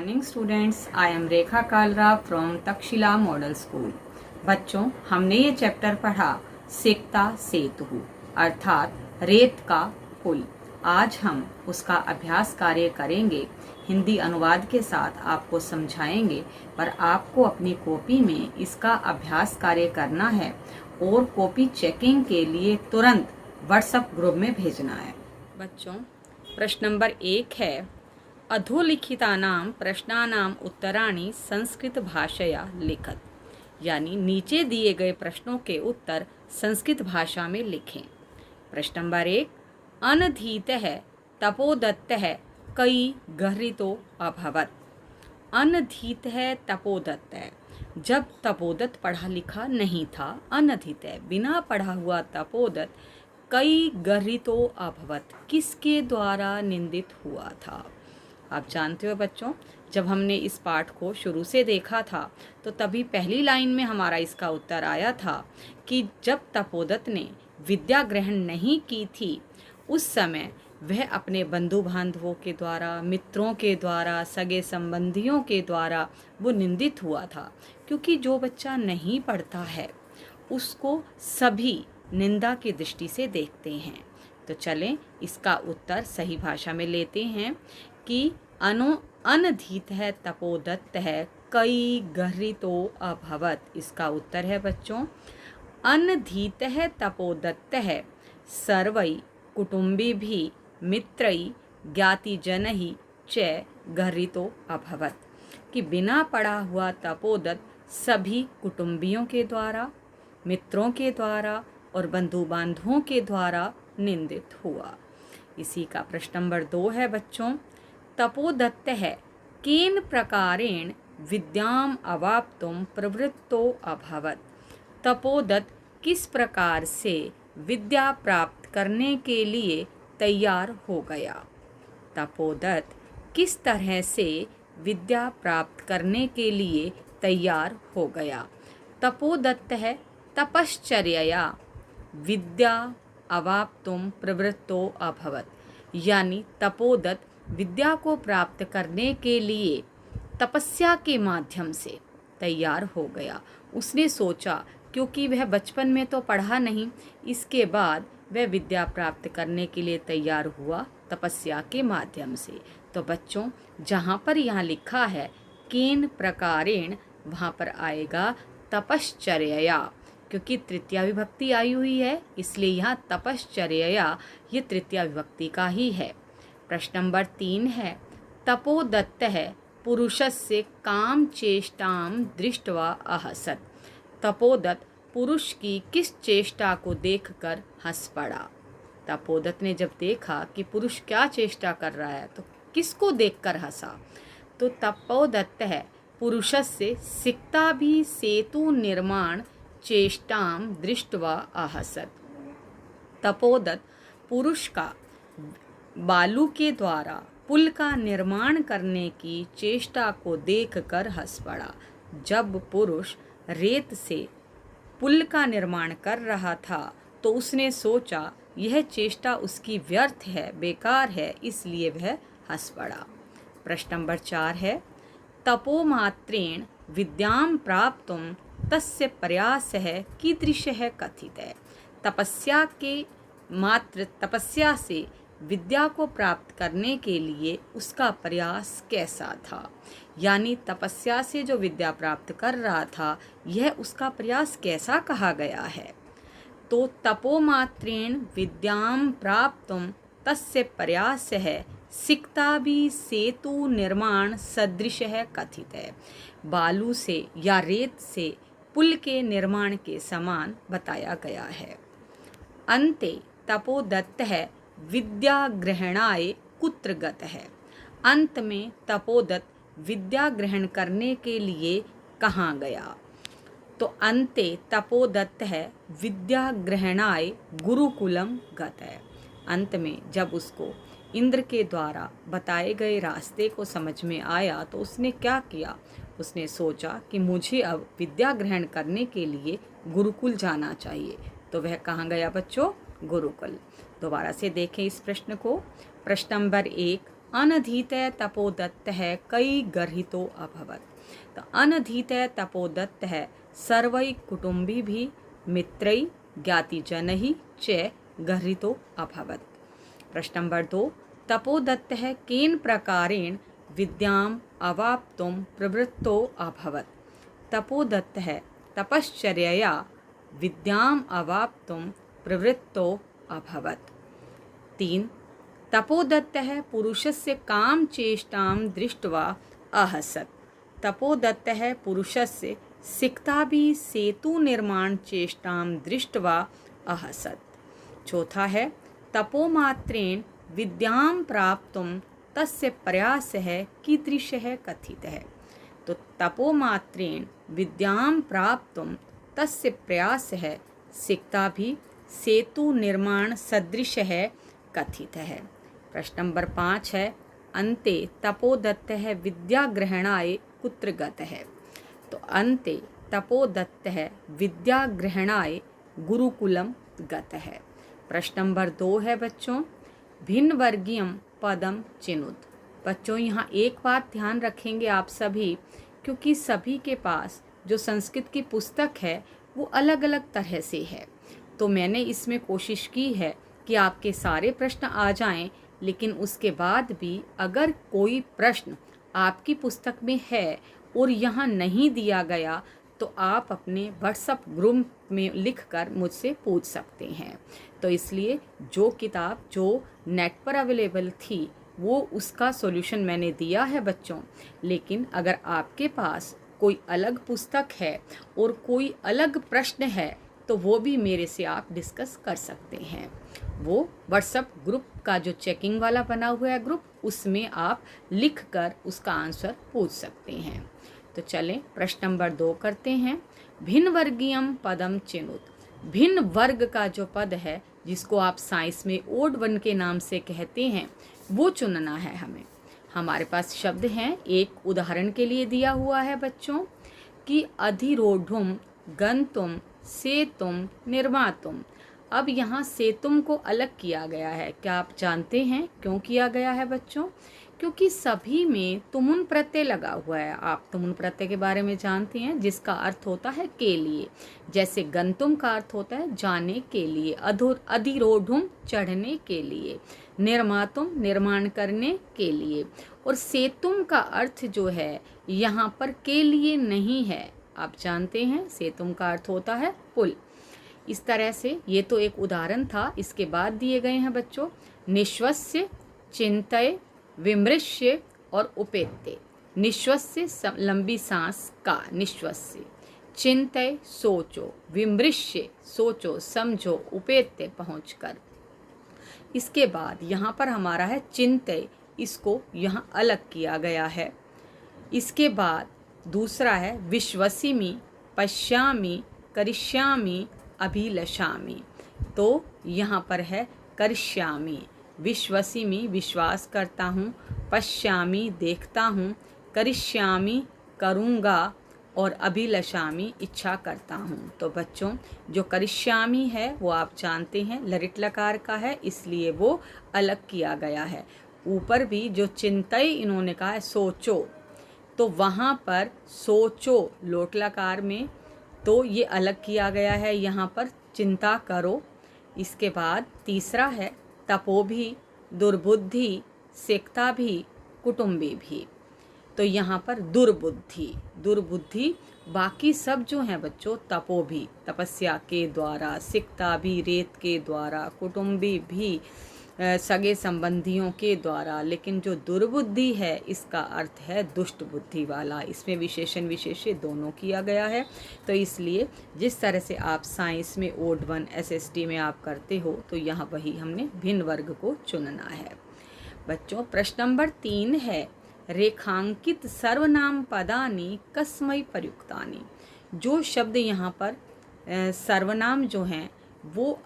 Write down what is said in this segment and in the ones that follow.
Morning students, I am Rekha Kalra from Takshashila model school. बच्चों, हमने ये चैप्टर पढ़ा सिकता सेतु अर्थात रेत का पुल। आज हम उसका अभ्यास कार्य करेंगे। हिंदी अनुवाद के साथ आपको समझाएंगे, पर आपको अपनी कॉपी में इसका अभ्यास कार्य करना है और कॉपी चेकिंग के लिए तुरंत व्हाट्सएप ग्रुप में भेजना है। बच्चों, प्रश्न नंबर 1 है अधोलिखितानां प्रश्नानां उत्तराणि संस्कृत भाषया लिखत, यानी नीचे दिए गए प्रश्नों के उत्तर संस्कृत भाषा में लिखें। प्रश्न नंबर 1, अनधीतः तपोदत्तः कई गहृतो अभवत्। अनधीतः तपोदत्तः, जब तपोदत्त पढ़ा लिखा नहीं था, अनधीतः बिना पढ़ा हुआ तपोदत्त कई गहृतो अभवत् किसके द्वारा निंदित हुआ था। आप जानते हो बच्चों, जब हमने इस पाठ को शुरू से देखा था तो तभी पहली लाइन में हमारा इसका उत्तर आया था कि जब तपोदत्त ने विद्या ग्रहण नहीं की थी उस समय वह अपने बंधु बांधवों के द्वारा, मित्रों के द्वारा, सगे संबंधियों के द्वारा वो निंदित हुआ था, क्योंकि जो बच्चा नहीं पढ़ता है उसको सभी निंदा की दृष्टि से देखते हैं। तो चलें इसका उत्तर सही भाषा में लेते हैं कि अनधीतः तपोदत्तः कई गहृतो अभवत्। इसका उत्तर है बच्चों, अनधीतः तपोदत्तः सर्वै कुटुम्बिभिः मित्रै ज्ञातिजनैः च गहृतो अभवत्, कि बिना पढ़ा हुआ तपोदत्त सभी कुटुंबियों के द्वारा, मित्रों के द्वारा और बंधु बांधवों के द्वारा निंदित हुआ। इसी का प्रश्न नंबर 2 है बच्चों, तपोदत्तः केन प्रकारेण विद्याम अवाप्तुं प्रवृत्तो अभवत्। तपोदत्त किस प्रकार से विद्या प्राप्त करने के लिए तैयार हो गया। तपोदत्त किस तरह से विद्या प्राप्त करने के लिए तैयार हो गया। तपोदत्तः तपश्चर्यया विद्या अवाप्तुं प्रवृत्तो अभवत्, यानी तपोदत्त विद्या को प्राप्त करने के लिए तपस्या के माध्यम से तैयार हो गया। उसने सोचा, क्योंकि वह बचपन में तो पढ़ा नहीं, इसके बाद वह विद्या प्राप्त करने के लिए तैयार हुआ तपस्या के माध्यम से। तो बच्चों, जहाँ पर यहाँ लिखा है केन प्रकारेण, वहाँ पर आएगा तपश्चर्यया, क्योंकि तृतीया विभक्ति आई हुई है इसलिए यहाँ तपश्चर्यया ये तृतीया विभक्ति का ही है। प्रश्न नंबर 3 है तपोदत्तः पुरुषस्य काम चेष्टां दृष्ट्वा अहसत्। तपोदत्त पुरुष की किस चेष्टा को देखकर हंस पड़ा। तपोदत्त ने जब देखा कि पुरुष क्या चेष्टा कर रहा है तो किसको देखकर हंसा। तो तपोदत्तः पुरुषस्य सिकताभिः सेतु निर्माण चेष्टां दृष्ट्वा अहसत्। तपोदत्त पुरुष का बालू के द्वारा पुल का निर्माण करने की चेष्टा को देखकर हंस पड़ा। जब पुरुष रेत से पुल का निर्माण कर रहा था तो उसने सोचा यह चेष्टा उसकी व्यर्थ है, बेकार है, इसलिए वह हंस पड़ा। प्रश्न नंबर 4 है तपोमात्रेण विद्यां प्राप्तुं तस्य प्रयासः कीदृशः कथितः। तपस्या से विद्या को प्राप्त करने के लिए उसका प्रयास कैसा था, यानी तपस्या से जो विद्या प्राप्त कर रहा था यह उसका प्रयास कैसा कहा गया है। तो तपोमात्रेण विद्यां प्राप्तुं तस्य प्रयासः सिकताभिः सेतु निर्माण सदृशः कथितः। बालू से या रेत से पुल के निर्माण के समान बताया गया है। अन्ते तपोदत्तः विद्या ग्रहणाय कुत्र गतः। अंत में तपोदत्त विद्या ग्रहण करने के लिए कहाँ गया। तो अन्ते तपोदत्तः विद्या ग्रहणाय गुरुकुलम गतः। अंत में जब उसको इंद्र के द्वारा बताए गए रास्ते को समझ में आया तो उसने क्या किया, उसने सोचा कि मुझे अब विद्या ग्रहण करने के लिए गुरुकुल जाना चाहिए। तो वह कहाँ गया बच्चों, गुरुकुल। दोबारा से देखें इस प्रश्न को। प्रश्न नंबर 1 अनधीतः तपोदत्तः कई गर्हितो अभवत्। तो अनधीतः तपोदत्तः सर्वै कुटुम्बिभिः मित्रैः ज्ञातिजनैः च गर्हितो अभवत्। प्रश्न नंबर 2, तपोदत्तः केन प्रकारेण विद्याम् अवाप्तुं प्रवृत्तो अभवत्। तपोदत्तः तपश्चर्यया विद्याम् अवाप्तुं प्रवृत्तो अभवत्। 3, तपोदत्तः पुरुषस्य कामचेष्टां दृष्ट्वा अहसत्। तपोदत्तः पुरुषस्य सिक्ताभिः सेतुनिर्माणचेष्टां दृष्ट्वा अहसत्। 4 है, तपोमात्रेण विद्यां प्राप्तुं तस्य प्रयासः कीदृशः कथितः। तो तपोमात्रेण विद्यां प्राप्तुं तस्य प्रयासः सिक्ताभिः सेतुनिर्माण सदृशः कथितः। प्रश्न नंबर 5 है, अन्ते तपोदत्तः विद्याग्रहणाय कुत्र गतः। तो अन्ते तपोदत्तः विद्याग्रहणाय गुरुकुलम गतः। प्रश्न नंबर 2 है बच्चों, भिन्न वर्गीयम पदम चिनुत। बच्चों यहाँ एक बात ध्यान रखेंगे आप सभी, क्योंकि सभी के पास जो संस्कृत की पुस्तक है वो अलग अलग तरह से है। तो मैंने इसमें कोशिश की है कि आपके सारे प्रश्न आ जाएं, लेकिन उसके बाद भी अगर कोई प्रश्न आपकी पुस्तक में है और यहाँ नहीं दिया गया तो आप अपने व्हाट्सएप ग्रुप में लिखकर मुझसे पूछ सकते हैं। तो इसलिए जो किताब जो नेट पर अवेलेबल थी वो उसका सॉल्यूशन मैंने दिया है बच्चों, लेकिन अगर आपके पास कोई अलग पुस्तक है और कोई अलग प्रश्न है तो वो भी मेरे से आप डिस्कस कर सकते हैं। वो व्हाट्सएप ग्रुप का जो चेकिंग वाला बना हुआ है ग्रुप, उसमें आप लिखकर उसका आंसर पूछ सकते हैं। तो चलें प्रश्न नंबर 2 करते हैं। भिन्न वर्गीयम पदम चिनुत। भिन्न वर्ग का जो पद है जिसको आप साइंस में ओड वन के नाम से कहते हैं वो चुनना है हमें। हमारे पास शब्द हैं, एक उदाहरण के लिए दिया हुआ है बच्चों कि अधिरोढ़ुम गंतुम सेतुम निर्मातुम। अब यहाँ सेतुम को अलग किया गया है। क्या आप जानते हैं क्यों किया गया है बच्चों? क्योंकि सभी में तुमुन प्रत्यय लगा हुआ है। आप तुमुन प्रत्यय के बारे में जानते हैं, जिसका अर्थ होता है के लिए। जैसे गंतुम का अर्थ होता है जाने के लिए, अधिरोढ़ुम चढ़ने के लिए, निर्मातुम निर्माण करने के लिए, और सेतुम का अर्थ जो है यहाँ पर के लिए नहीं है। आप जानते हैं सेतुम का अर्थ होता है पुल। इस तरह से ये तो एक उदाहरण था। इसके बाद दिए गए हैं बच्चों निश्वस्य, चिंतय, विमृश्य और उपेत्य। निश्वस्य लंबी सांस का निश्वस्य, चिंतय सोचो, विमृश्य सोचो समझो, उपेत्य पहुंचकर। इसके बाद यहाँ पर हमारा है चिंतय, इसको यहाँ अलग किया गया है। इसके बाद दूसरा है विश्वसिमि, पश्यामि, करिष्यामि, अभिलषामि। तो यहाँ पर है करिष्यामि। विश्वसिमि विश्वास करता हूँ, पश्यामि देखता हूँ, करिष्यामि करूँगा, और अभिलषामि इच्छा करता हूँ। तो बच्चों जो करिष्यामि है वो आप जानते हैं लरिट लकार का है, इसलिए वो अलग किया गया है। ऊपर भी जो चिंतय इन्होंने कहा है सोचो, तो वहाँ पर सोचो लोट लकार में, तो ये अलग किया गया है यहाँ पर चिंता करो। इसके बाद तीसरा है तपो भी, दुर्बुद्धि, सिक्ता भी, कुटुंबी भी। तो यहाँ पर दुर्बुद्धि, दुर्बुद्धि, बाकी सब जो हैं बच्चों तपो भी तपस्या के द्वारा, सिक्ता भी रेत के द्वारा, कुटुंबी भी सगे संबंधियों के द्वारा, लेकिन जो दुर्बुद्धि है इसका अर्थ है दुष्ट बुद्धि वाला। इसमें विशेषण विशेष्य दोनों किया गया है। तो इसलिए जिस तरह से आप साइंस में ओड वन SST में आप करते हो, तो यहाँ वही हमने भिन्न वर्ग को चुनना है। बच्चों प्रश्न नंबर 3 है रेखांकित सर्वनाम पदानि कस्मै प्रयुक्तानि। जो शब्द यहाँ पर सर्वनाम जो हैं वो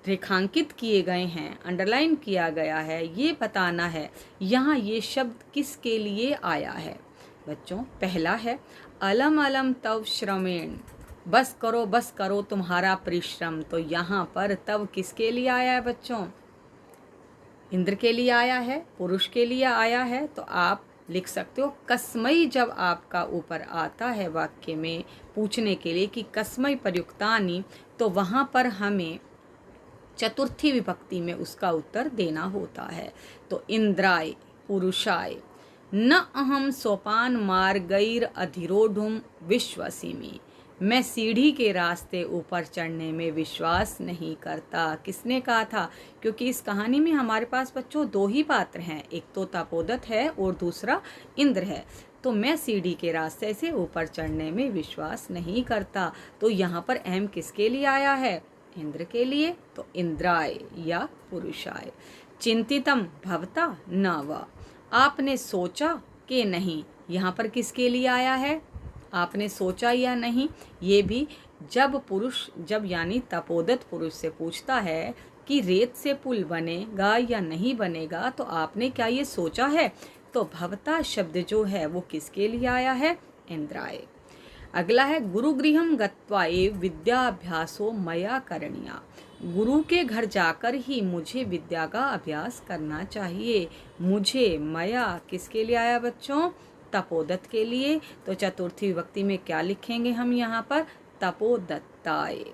रेखांकित किए गए हैं, अंडरलाइन किया गया है, ये बताना है यहाँ ये शब्द किसके लिए आया है। बच्चों पहला है अलम अलम तव श्रमेण, बस करो तुम्हारा परिश्रम। तो यहाँ पर तव किसके लिए आया है बच्चों? इंद्र के लिए आया है, पुरुष के लिए आया है, तो आप लिख सकते हो कस्मई। जब आपका ऊपर आता है वाक्य में पूछने के लिए कि कस्मई प्रयुक्तानि, तो वहाँ पर हमें चतुर्थी विभक्ति में उसका उत्तर देना होता है। तो इंद्राय पुरुषाय न अहम सोपान मार्गैर अधिरोढ़ुम विश्वसिमि। मैं सीढ़ी के रास्ते ऊपर चढ़ने में विश्वास नहीं करता। किसने कहा था? क्योंकि इस कहानी में हमारे पास बच्चों दो ही पात्र हैं, एक तो तपोदत है और दूसरा इंद्र है। तो मैं सीढ़ी के रास्ते से ऊपर चढ़ने में विश्वास नहीं करता। तो यहाँ पर अहम किसके लिए आया है? इंद्र के लिए। तो इंद्राय या पुरुषाय। चिंतितम भवता न वा। आपने सोचा कि नहीं, यहाँ पर किसके लिए आया है? आपने सोचा या नहीं, ये भी जब यानी तपोदत पुरुष से पूछता है कि रेत से पुल बनेगा या नहीं बनेगा, तो आपने क्या ये सोचा है? तो भवता शब्द जो है वो किसके लिए आया है? इंद्राय। अगला है गुरुगृहम गत्वा एव विद्याभ्यासो मया करणीया। गुरु के घर जाकर ही मुझे विद्या का अभ्यास करना चाहिए। मुझे मया किसके लिए आया बच्चों? तपोदत्त के लिए। तो चतुर्थी विभक्ति में क्या लिखेंगे हम यहाँ पर? तपोदत्ताय।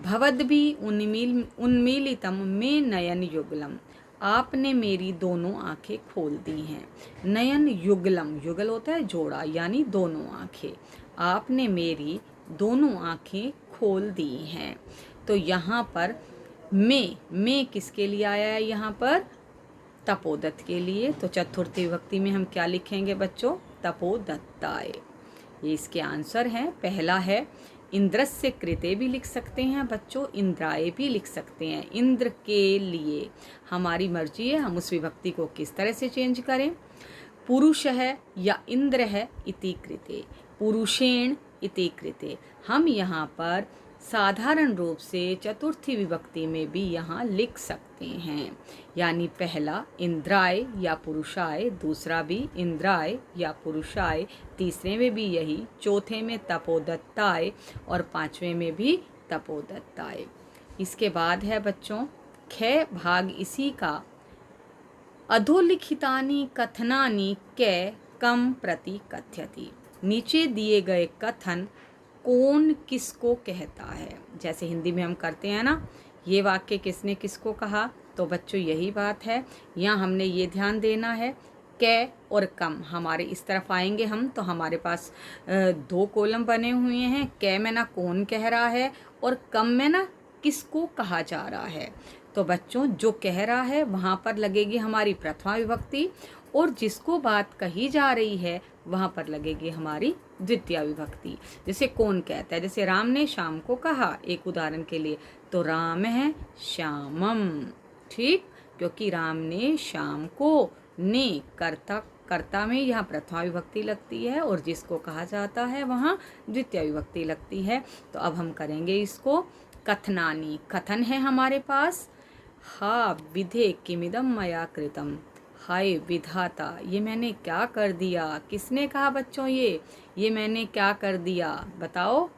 भवद्भि उन्मीलितम में नयन युगलम। आपने मेरी दोनों आंखें खोल दी हैं। नयन युगलम, युगल होता है जोड़ा, यानी दोनों आंखें। आपने मेरी दोनों आंखें खोल दी हैं। तो यहाँ पर मैं किसके लिए आया है? यहाँ पर तपोदत्त के लिए। तो चतुर्थी विभक्ति में हम क्या लिखेंगे बच्चों? तपोदत्ताय। ये इसके आंसर हैं। पहला है इंद्रस्य कृते भी लिख सकते हैं बच्चों, इंद्राय भी लिख सकते हैं। इंद्र के लिए हमारी मर्जी है हम उस विभक्ति को किस तरह से चेंज करें। पुरुष है या इंद्र है इति कृते, पुरुषेण इति कृते। हम यहाँ पर साधारण रूप से चतुर्थी विभक्ति में भी यहाँ लिख सकते हैं, यानी पहला इंद्राय या पुरुषाय, दूसरा भी इंद्राय या पुरुषाय, तीसरे में भी यही, चौथे में तपोदत्ताय और पांचवें में भी तपोदत्ताय। इसके बाद है बच्चों ख भाग इसी का। अधोलिखितानि कथनानि कै कम प्रति कथ्यति। नीचे दिए गए कथन कौन किसको कहता है? जैसे हिंदी में हम करते हैं ना, ये वाक्य किसने किसको कहा? तो बच्चों यही बात है। यहाँ हमने ये ध्यान देना है कै और कम हमारे इस तरफ आएंगे हम, तो हमारे पास दो कॉलम बने हुए हैं। कै में ना कौन कह रहा है और कम में ना किसको कहा जा रहा है। तो बच्चों जो कह रहा है वहाँ पर लगेगी हमारी प्रथमा विभक्ति, और जिसको बात कही जा रही है वहाँ पर लगेगी हमारी द्वितीय विभक्ति। जैसे कौन कहता है, जैसे राम ने श्याम को कहा, एक उदाहरण के लिए, तो राम है श्यामम। ठीक, क्योंकि राम ने श्याम को, ने कर्ता में यहाँ प्रथमा विभक्ति लगती है और जिसको कहा जाता है वहाँ द्वितीय विभक्ति लगती है। तो अब हम करेंगे इसको कथनानी। कथन है हमारे पास। हा विधे किमिदम मया कृतम। हाय विधाता, ये मैंने क्या कर दिया। किसने कहा बच्चों? ये मैंने क्या कर दिया बताओ?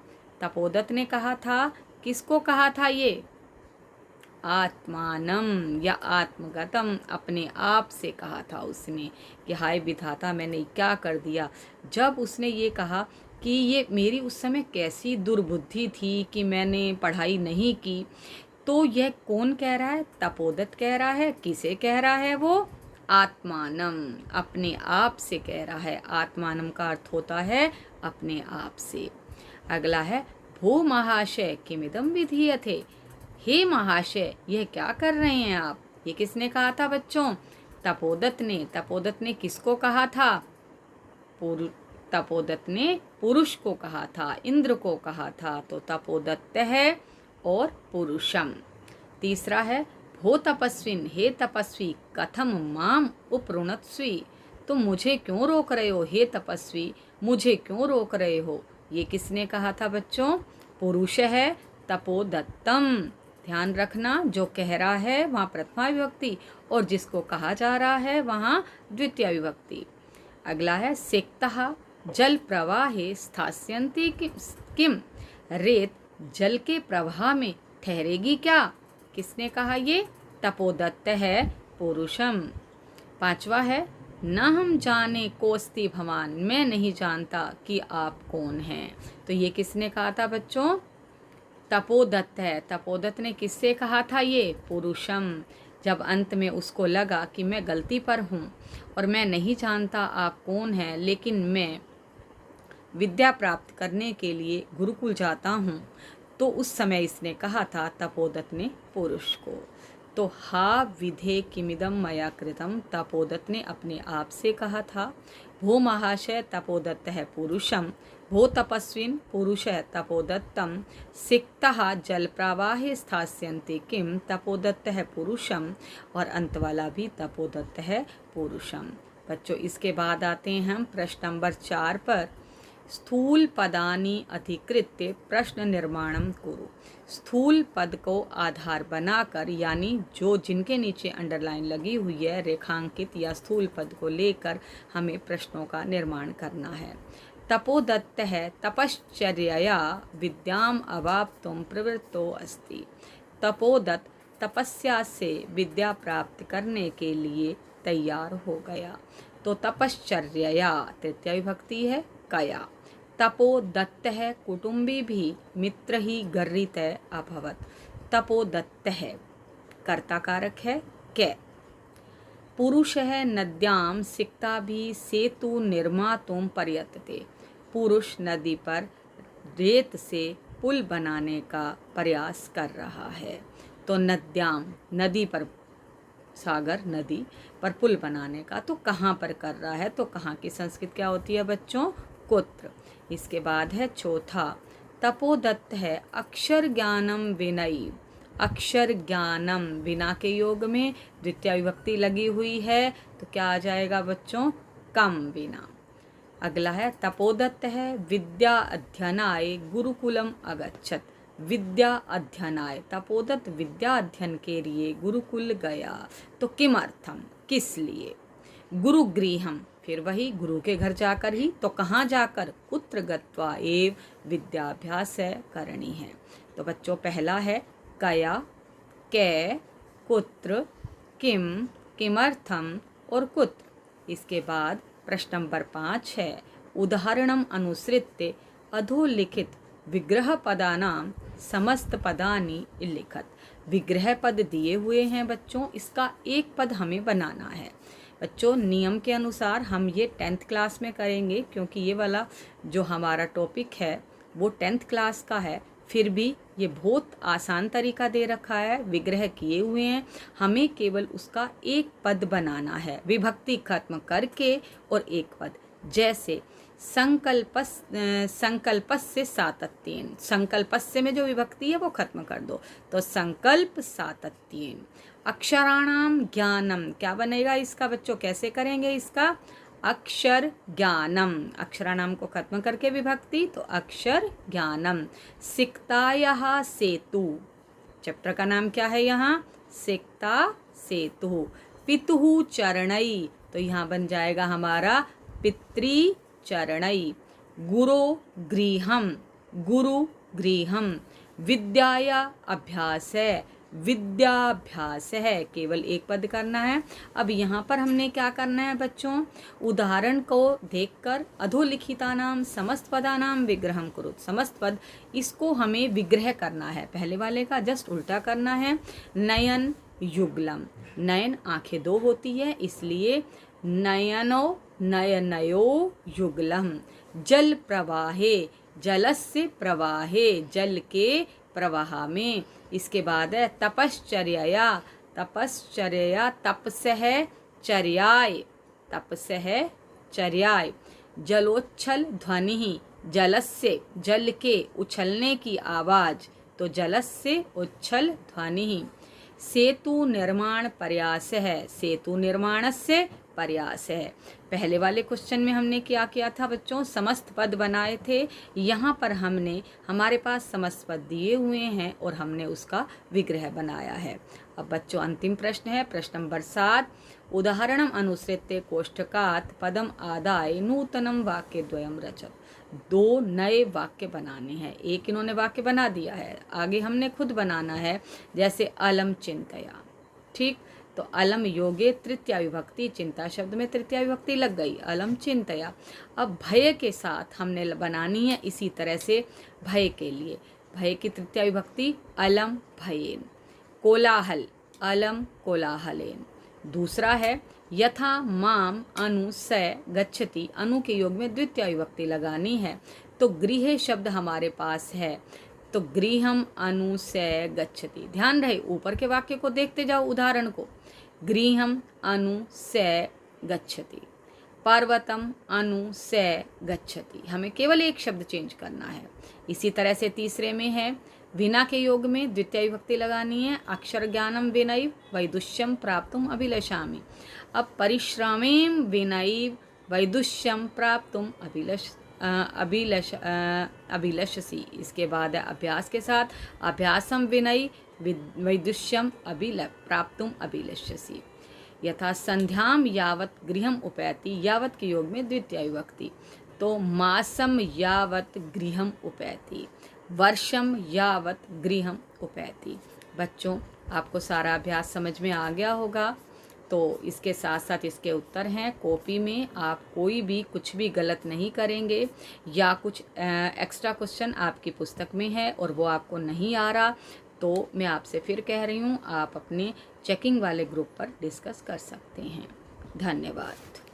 तपोदत्त ने कहा था। किसको कहा था ये? आत्मानम या आत्मगतम, अपने आप से कहा था उसने कि हाय विधाता मैंने क्या कर दिया। जब उसने ये कहा कि ये मेरी उस समय कैसी दुर्बुद्धि थी कि मैंने पढ़ाई नहीं की, तो यह कौन कह रहा है? तपोदत्त कह रहा है। किसे कह रहा है वो? आत्मानम, अपने आप से कह रहा है। आत्मानम का अर्थ होता है अपने आप से। अगला है भो महाशय किमिदम विधीयते। हे महाशय, यह क्या कर रहे हैं आप? ये किसने कहा था बच्चों? तपोदत्त ने। तपोदत्त ने किसको कहा था? तपोदत्त ने पुरुष को कहा था, इंद्र को कहा था। तो तपोदत्त है और पुरुषम। तीसरा है भो तपस्विन, हे तपस्वी, कथम माम उपरुणत्स्वी। तो मुझे क्यों रोक रहे हो? हे तपस्वी, मुझे क्यों रोक रहे हो? ये किसने कहा था बच्चों? पुरुष है तपोदत्तम। ध्यान रखना, जो कह रहा है वहाँ प्रथमा विभक्ति और जिसको कहा जा रहा है वहाँ द्वितीय विभक्ति। अगला है सिक्तः जल प्रवाहे स्थास्यन्ति किम। रेत जल के प्रवाह में ठहरेगी क्या? किसने कहा? ये तपोदत्त है पुरुषम। पांचवा है न हम जाने कोस्ति भवान, मैं नहीं जानता कि आप कौन हैं। तो ये किसने कहा था बच्चों? तपोदत्त है। तपोदत्त ने किससे कहा था ये? पुरुषम। जब अंत में उसको लगा कि मैं गलती पर हूँ और मैं नहीं जानता आप कौन हैं, लेकिन मैं विद्या प्राप्त करने के लिए गुरुकुल जाता हूँ, तो उस समय इसने कहा था, तपोदत्त ने, पुरुष को। तो हा विधे किमिदम मया कृतम, तपोदत्त ने अपने आप से कहा था। भो महाशय तपोदत्त है पुरुषम, भो तपस्विन पुरुष है तपोदत्तम, सिक्तः जल प्रवाहे स्थास्यन्ते किम, तपोदत्त है पुरुषम। और अंत वाला भी तपोदत्त है पुरुषम। बच्चों इसके बाद आते हैं हम प्रश्न नंबर 4 पर। स्थूल पदानि अधिकृत्य प्रश्न निर्माणम कुरु। स्थूल पद को आधार बनाकर, यानी जो जिनके नीचे अंडरलाइन लगी हुई है, रेखांकित या स्थूल पद को लेकर हमें प्रश्नों का निर्माण करना है। तपोदत्त है तपश्चर्यया विद्याम अवाप्तुम प्रवृत्तो अस्ति। तपोदत्त तपस्या से विद्या प्राप्त करने के लिए तैयार हो गया। तो तपश्चर्यया तृतीया विभक्ति है कया। तपोदत्त है कुटुंबी भी मित्र ही गर्रित अभवत। तपोदत्त है कर्ता कारक है कै। पुरुष है नद्याम सिक्ता भी सेतु निर्मातुम पर्यतते। पुरुष नदी पर रेत से पुल बनाने का प्रयास कर रहा है। तो नद्याम नदी पर, सागर नदी पर पुल बनाने का, तो कहाँ पर कर रहा है? तो कहाँ की संस्कृत क्या होती है बच्चों? कुत्र। इसके बाद है चौथा, तपोदत्त है अक्षर ज्ञानम विनयी। अक्षर ज्ञानम विना के योग में द्वितीय विभक्ति लगी हुई है, तो क्या आ जाएगा बच्चों? कम विना। अगला है तपोदत्त है विद्या अध्ययनाय गुरुकुलम अगच्छत। विद्या अध्ययनाय, तपोदत्त विद्या अध्ययन के लिए गुरुकुल गया। तो किमर्थम, किस लिए? गुरुगृहम, फिर वही गुरु के घर जाकर ही। तो कहाँ जाकर? कुत्र गत्वा एव विद्याभ्यास करनी है। तो बच्चों पहला है कया, कै, कुत्र, किम, किमर्थम और कुत्र। इसके बाद प्रश्न नंबर 5 है उदाहरणम अनुसृत्य अधोलिखित विग्रह पदानाम समस्त पदानि लिखत। विग्रह पद दिए हुए हैं बच्चों, इसका एक पद हमें बनाना है। बच्चों नियम के अनुसार हम ये 10th क्लास में करेंगे, क्योंकि ये वाला जो हमारा टॉपिक है वो 10th क्लास का है। फिर भी ये बहुत आसान तरीका दे रखा है, विग्रह किए हुए हैं, हमें केवल उसका एक पद बनाना है, विभक्ति खत्म करके और एक पद। जैसे संकल्पस्य सातत्येन, संकल्पस्य में जो विभक्ति है वो खत्म कर दो, तो संकल्प सातत्येन। अक्षराणाम ज्ञानम, क्या बनेगा इसका बच्चों? कैसे करेंगे इसका? अक्षर ज्ञानम, अक्षराणाम को खत्म करके विभक्ति, तो अक्षर ज्ञानम। सिक्तायाः सेतु, चैप्टर का नाम क्या है यहाँ? सिक्ता सेतु। पितुः चरणई, तो यहाँ बन जाएगा हमारा पितृ चरणई। गुरो गृहम, गुरु गृहम। विद्याया अभ्यास है, विद्याभ्यास है, केवल एक पद करना है। अब यहाँ पर हमने क्या करना है बच्चों? उदाहरण को देखकर अधोलिखितानाम समस्त पदानाम विग्रहम कुरुत। समस्त पद, इसको हमें विग्रह करना है, पहले वाले का जस्ट उल्टा करना है। नयन युगलम, नयन आंखें दो होती है, इसलिए नयनो नयनयो युगलम। जल प्रवाहे, जलस्य प्रवाहे, जल के प्रवाह में। इसके बाद है तपश्चर्यया, तपश्चर्यया तपस्या चर्याय, तपस्या चर्याय। जलोच्छल ध्वनि, जलस्य, जल के उछलने की आवाज, तो जलस्य उच्छल ध्वनि। सेतु निर्माण प्रयास है, सेतु निर्माणस्य प्रयास है। पहले वाले क्वेश्चन में हमने क्या किया था बच्चों? समस्त पद बनाए थे। यहाँ पर हमने, हमारे पास समस्त पद दिए हुए हैं और हमने उसका विग्रह बनाया है। अब बच्चों अंतिम प्रश्न है प्रश्न नंबर 7। उदाहरणम अनुसृत्य कोष्ठकात् पदम आदाय नूतनम वाक्य द्वयम रचत। 2 नए वाक्य बनाने हैं, एक इन्होंने वाक्य बना दिया है, आगे हमने खुद बनाना है। जैसे अलम चिंतया, ठीक, तो अलम योगे तृतीया विभक्ति, चिंता शब्द में तृतीया विभक्ति लग गई, अलम चिंतया। अब भय के साथ हमने बनानी है इसी तरह से भय के लिए, भय की तृतीया विभक्ति अलम भयेन। कोलाहल, अलम कोलाहलेन। दूसरा है यथा माम अनु स गच्छति, अनु के योग में द्वितीय विभक्ति लगानी है, तो गृह शब्द हमारे पास है, तो गृहम अनु स गच्छति। ध्यान रहे ऊपर के वाक्य को देखते जाओ, उदाहरण को, गृहम अनु स गच्छति, पर्वतम अनु स गच्छति। हमें केवल एक शब्द चेंज करना है। इसी तरह से तीसरे में है विना के योग में द्वितीय विभक्ति लगानी है, अक्षर ज्ञानम विनैव वैदुष्यम प्राप्तुम अभिलषामि। अब परिश्रमें विनैव वैदुष्यम प्राप्तुम अभिलषसि। इसके बाद अभ्यास के साथ अभ्यासम विनय वैदुष्यम प्राप्तुम अभिलषसि। यथा संध्याम यावत गृहम उपैति, यावत के योग में द्वितीय विभक्ति, तो मासम यावत गृहम उपैति, वर्षम यावत गृहम उपैति। बच्चों आपको सारा अभ्यास समझ में आ गया होगा, तो इसके साथ साथ इसके उत्तर हैं कॉपी में। आप कोई भी कुछ भी गलत नहीं करेंगे, या कुछ एक्स्ट्रा क्वेश्चन आपकी पुस्तक में है और वो आपको नहीं आ रहा, तो मैं आपसे फिर कह रही हूँ आप अपने चेकिंग वाले ग्रुप पर डिस्कस कर सकते हैं। धन्यवाद।